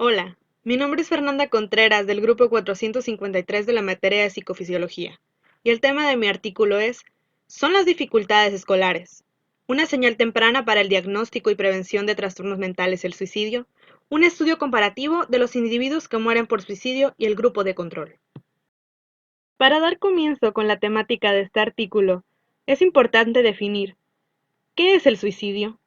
Hola, mi nombre es Fernanda Contreras del grupo 453 de la materia de psicofisiología, y el tema de mi artículo es ¿Son las dificultades escolares una señal temprana para el diagnóstico y prevención de trastornos mentales y el suicidio? Un estudio comparativo de los individuos que mueren por suicidio y el grupo de control. Para dar comienzo con la temática de este artículo, es importante definir ¿qué es el suicidio?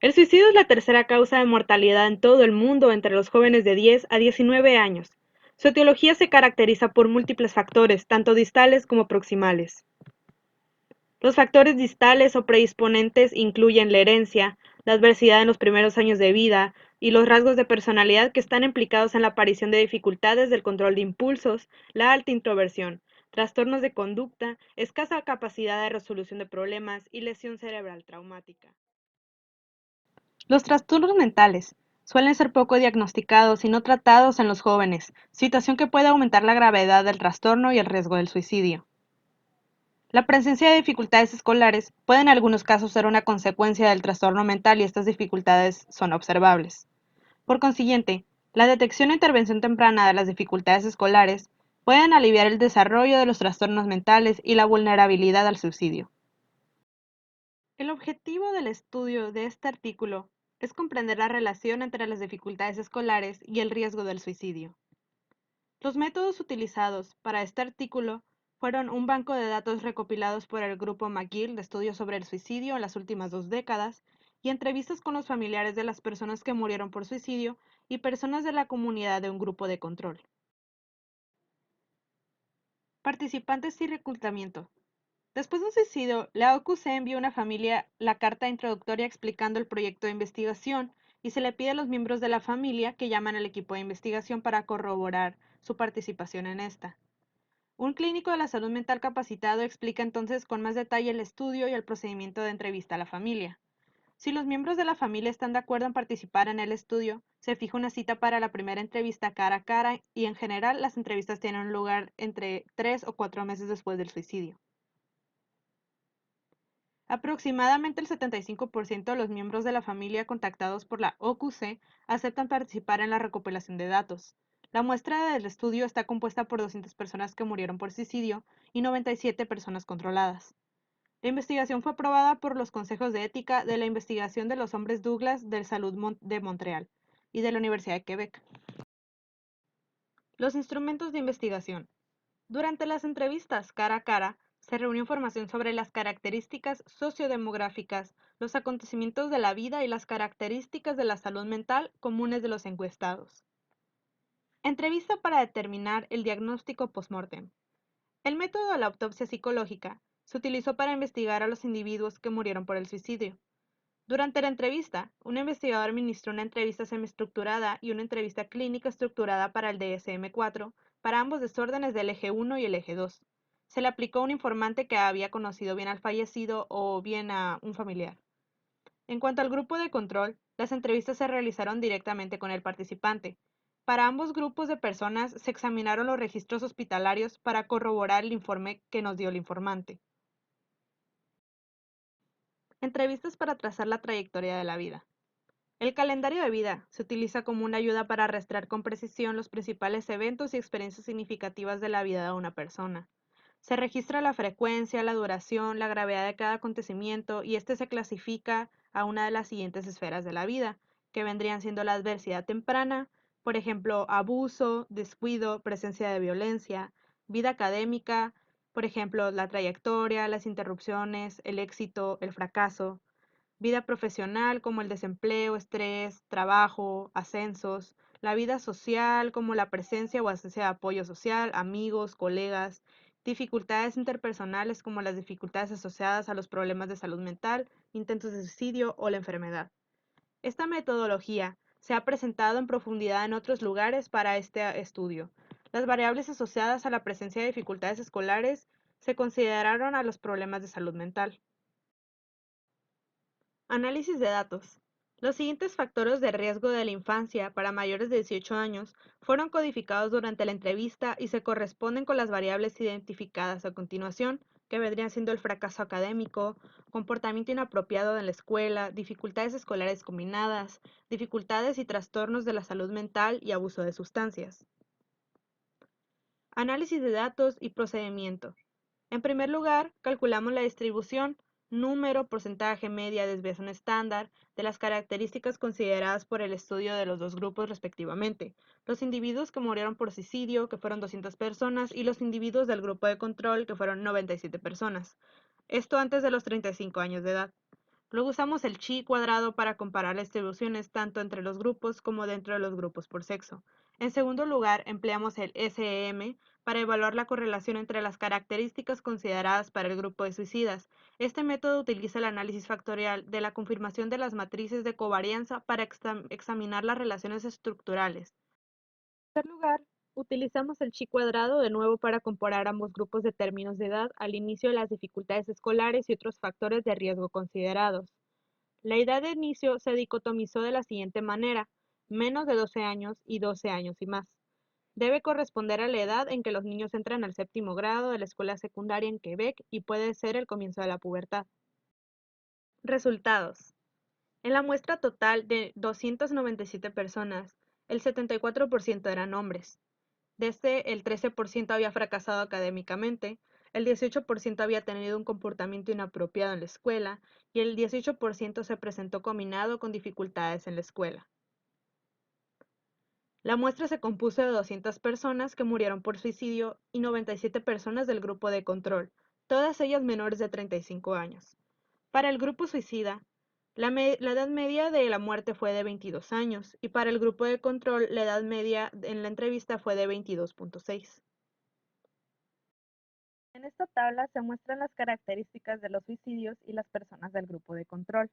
El suicidio es la tercera causa de mortalidad en todo el mundo entre los jóvenes de 10 a 19 años. Su etiología se caracteriza por múltiples factores, tanto distales como proximales. Los factores distales o predisponentes incluyen la herencia, la adversidad en los primeros años de vida y los rasgos de personalidad que están implicados en la aparición de dificultades del control de impulsos, la alta introversión, trastornos de conducta, escasa capacidad de resolución de problemas y lesión cerebral traumática. Los trastornos mentales suelen ser poco diagnosticados y no tratados en los jóvenes, situación que puede aumentar la gravedad del trastorno y el riesgo del suicidio. La presencia de dificultades escolares puede en algunos casos ser una consecuencia del trastorno mental y estas dificultades son observables. Por consiguiente, la detección e intervención temprana de las dificultades escolares pueden aliviar el desarrollo de los trastornos mentales y la vulnerabilidad al suicidio. El objetivo del estudio de este artículo es comprender la relación entre las dificultades escolares y el riesgo del suicidio. Los métodos utilizados para este artículo fueron un banco de datos recopilados por el grupo McGill de estudios sobre el suicidio en las últimas 2 décadas y entrevistas con los familiares de las personas que murieron por suicidio y personas de la comunidad de un grupo de control. Participantes y reclutamiento. Después de un suicidio, la OQC envió a una familia la carta introductoria explicando el proyecto de investigación y se le pide a los miembros de la familia que llaman al equipo de investigación para corroborar su participación en esta. Un clínico de la salud mental capacitado explica entonces con más detalle el estudio y el procedimiento de entrevista a la familia. Si los miembros de la familia están de acuerdo en participar en el estudio, se fija una cita para la primera entrevista cara a cara y en general las entrevistas tienen lugar entre 3 o 4 meses después del suicidio. Aproximadamente el 75% de los miembros de la familia contactados por la OQC aceptan participar en la recopilación de datos. La muestra del estudio está compuesta por 200 personas que murieron por suicidio y 97 personas controladas. La investigación fue aprobada por los consejos de ética de la investigación de los hombres Douglas del Salud de Montreal y de la Universidad de Quebec. Los instrumentos de investigación. Durante las entrevistas cara a cara, se reunió información sobre las características sociodemográficas, los acontecimientos de la vida y las características de la salud mental comunes de los encuestados. Entrevista para determinar el diagnóstico postmortem. El método de la autopsia psicológica se utilizó para investigar a los individuos que murieron por el suicidio. Durante la entrevista, un investigador administró una entrevista semiestructurada y una entrevista clínica estructurada para el DSM-4 para ambos desórdenes del eje 1 y el eje 2. Se le aplicó a un informante que había conocido bien al fallecido o bien a un familiar. En cuanto al grupo de control, las entrevistas se realizaron directamente con el participante. Para ambos grupos de personas se examinaron los registros hospitalarios para corroborar el informe que nos dio el informante. Entrevistas para trazar la trayectoria de la vida. El calendario de vida se utiliza como una ayuda para rastrear con precisión los principales eventos y experiencias significativas de la vida de una persona. Se registra la frecuencia, la duración, la gravedad de cada acontecimiento y este se clasifica a una de las siguientes esferas de la vida, que vendrían siendo la adversidad temprana, por ejemplo, abuso, descuido, presencia de violencia, vida académica, por ejemplo, la trayectoria, las interrupciones, el éxito, el fracaso, vida profesional como el desempleo, estrés, trabajo, ascensos, la vida social como la presencia o ausencia de apoyo social, amigos, colegas, dificultades interpersonales como las dificultades asociadas a los problemas de salud mental, intentos de suicidio o la enfermedad. Esta metodología se ha presentado en profundidad en otros lugares para este estudio. Las variables asociadas a la presencia de dificultades escolares se consideraron a los problemas de salud mental. Análisis de datos. Los siguientes factores de riesgo de la infancia para mayores de 18 años fueron codificados durante la entrevista y se corresponden con las variables identificadas a continuación, que vendrían siendo el fracaso académico, comportamiento inapropiado en la escuela, dificultades escolares combinadas, dificultades y trastornos de la salud mental y abuso de sustancias. Análisis de datos y procedimiento. En primer lugar, calculamos la distribución, número, porcentaje, media, desviación estándar, de las características consideradas por el estudio de los dos grupos respectivamente, los individuos que murieron por suicidio, que fueron 200 personas, y los individuos del grupo de control, que fueron 97 personas. Esto antes de los 35 años de edad. Luego usamos el chi cuadrado para comparar las distribuciones tanto entre los grupos como dentro de los grupos por sexo. En segundo lugar, empleamos el SEM para evaluar la correlación entre las características consideradas para el grupo de suicidas. Este método utiliza el análisis factorial de la confirmación de las matrices de covarianza para examinar las relaciones estructurales. En tercer lugar, utilizamos el chi cuadrado de nuevo para comparar ambos grupos de términos de edad al inicio de las dificultades escolares y otros factores de riesgo considerados. La edad de inicio se dicotomizó de la siguiente manera: menos de 12 años y 12 años y más. Debe corresponder a la edad en que los niños entran al séptimo grado de la escuela secundaria en Quebec y puede ser el comienzo de la pubertad. Resultados. En la muestra total de 297 personas, el 74% eran hombres. De este, el 13% había fracasado académicamente, el 18% había tenido un comportamiento inapropiado en la escuela y el 18% se presentó combinado con dificultades en la escuela. La muestra se compuso de 200 personas que murieron por suicidio y 97 personas del grupo de control, todas ellas menores de 35 años. Para el grupo suicida, la edad media de la muerte fue de 22 años y para el grupo de control la edad media en la entrevista fue de 22.6. En esta tabla se muestran las características de los suicidios y las personas del grupo de control.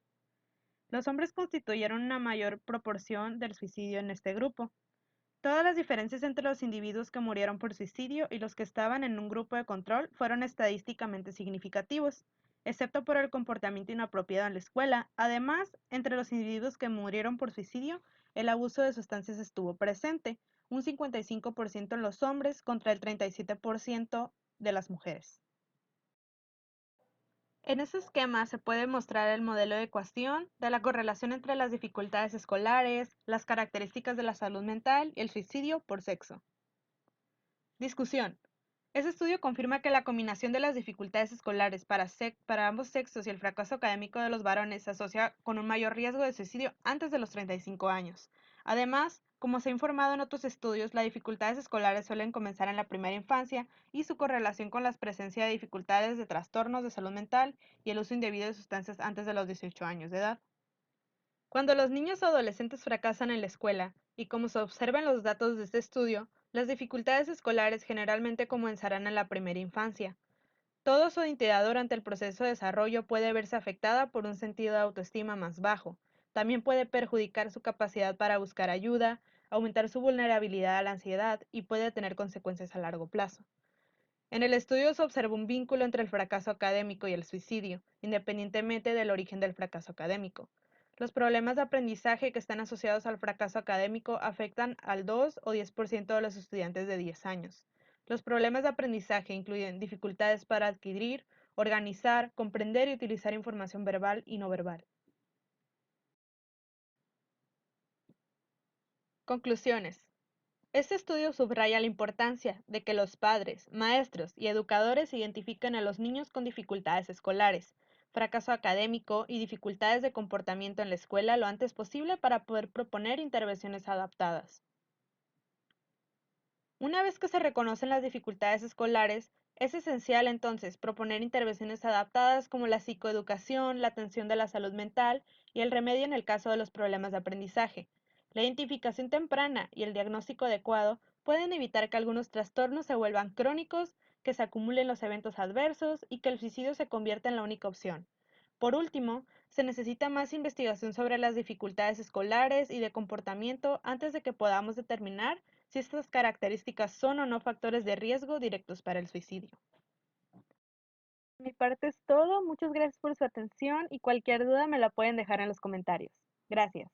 Los hombres constituyeron una mayor proporción del suicidio en este grupo. Todas las diferencias entre los individuos que murieron por suicidio y los que estaban en un grupo de control fueron estadísticamente significativos, excepto por el comportamiento inapropiado en la escuela. Además, entre los individuos que murieron por suicidio, el abuso de sustancias estuvo presente, un 55% en los hombres contra el 37% de las mujeres. En este esquema se puede mostrar el modelo de ecuación de la correlación entre las dificultades escolares, las características de la salud mental y el suicidio por sexo. Discusión. Este estudio confirma que la combinación de las dificultades escolares para ambos sexos y el fracaso académico de los varones se asocia con un mayor riesgo de suicidio antes de los 35 años. Además, como se ha informado en otros estudios, las dificultades escolares suelen comenzar en la primera infancia y su correlación con la presencia de dificultades de trastornos de salud mental y el uso indebido de sustancias antes de los 18 años de edad. Cuando los niños o adolescentes fracasan en la escuela, y como se observa en los datos de este estudio, las dificultades escolares generalmente comenzarán en la primera infancia. Todo su identidad durante el proceso de desarrollo puede verse afectada por un sentido de autoestima más bajo. También puede perjudicar su capacidad para buscar ayuda, aumentar su vulnerabilidad a la ansiedad y puede tener consecuencias a largo plazo. En el estudio se observa un vínculo entre el fracaso académico y el suicidio, independientemente del origen del fracaso académico. Los problemas de aprendizaje que están asociados al fracaso académico afectan al 2 o 10% de los estudiantes de 10 años. Los problemas de aprendizaje incluyen dificultades para adquirir, organizar, comprender y utilizar información verbal y no verbal. Conclusiones. Este estudio subraya la importancia de que los padres, maestros y educadores identifiquen a los niños con dificultades escolares, fracaso académico y dificultades de comportamiento en la escuela lo antes posible para poder proponer intervenciones adaptadas. Una vez que se reconocen las dificultades escolares, es esencial entonces proponer intervenciones adaptadas como la psicoeducación, la atención de la salud mental y el remedio en el caso de los problemas de aprendizaje. La identificación temprana y el diagnóstico adecuado pueden evitar que algunos trastornos se vuelvan crónicos, que se acumulen los eventos adversos y que el suicidio se convierta en la única opción. Por último, se necesita más investigación sobre las dificultades escolares y de comportamiento antes de que podamos determinar si estas características son o no factores de riesgo directos para el suicidio. De mi parte es todo, muchas gracias por su atención y cualquier duda me la pueden dejar en los comentarios. Gracias.